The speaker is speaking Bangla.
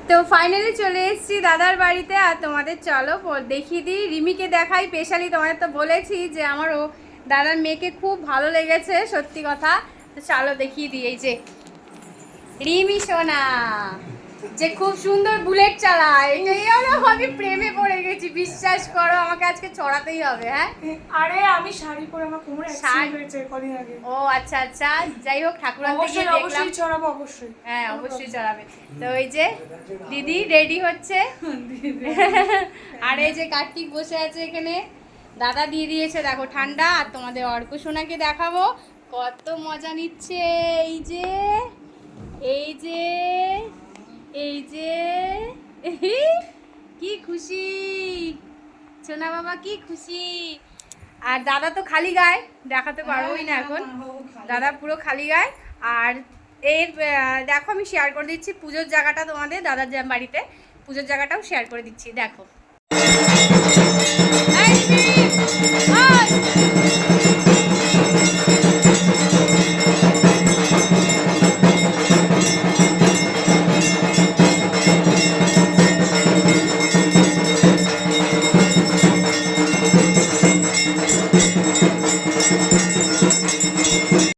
তো ফাইনালি চলে এসেছি দাদার বাড়িতে। আর তোমাদের চলো দেখিয়ে দিই, রিমিকে দেখাই স্পেশালি। তোমাদের তো বলেছি যে আমারও দাদার মেয়েকে খুব ভালো লেগেছে, সত্যি কথা। তো চলো দেখিয়ে দিই। এই যে রিমি সোনা, যে খুব সুন্দর বুলেট চালায়, এটাই আমি প্রেমে পড়ে গেছি, বিশ্বাস করো। আমাকে আজকে চড়াতেই হবে। হ্যাঁ, আরে আমি শাড়ি পরে আমার কোমরে অ্যাক্সিডেন্ট হয়েছে কদিন আগে। ও আচ্ছা আচ্ছা, যাই হোক, ঠাকুর আনতে গিয়ে দেখলাম। অবশ্যই চড়াবো, অবশ্যই। হ্যাঁ, অবশ্যই চড়াবে। তো ওই যে দিদি রেডি হচ্ছে, আর এই যে কার্তিক বসে আছে এখানে। দাদা দিয়ে দিয়েছে দেখো ঠান্ডা। আর তোমাদের অর্ক সোনাকে দেখাবো কত মজা নিচ্ছে। এই যে এই যে এই যে কি খুশি সোনা বাবা, কি খুশি। আর দাদা তো খালি গায়ে, দেখাতে পারবোই না এখন। দাদা পুরো খালি গায়ে। আর এর দেখো, আমি শেয়ার করে দিচ্ছি পুজোর জায়গাটা তোমাদের। দাদার বাড়িতে পুজোর জায়গাটাও শেয়ার করে দিচ্ছি, দেখো।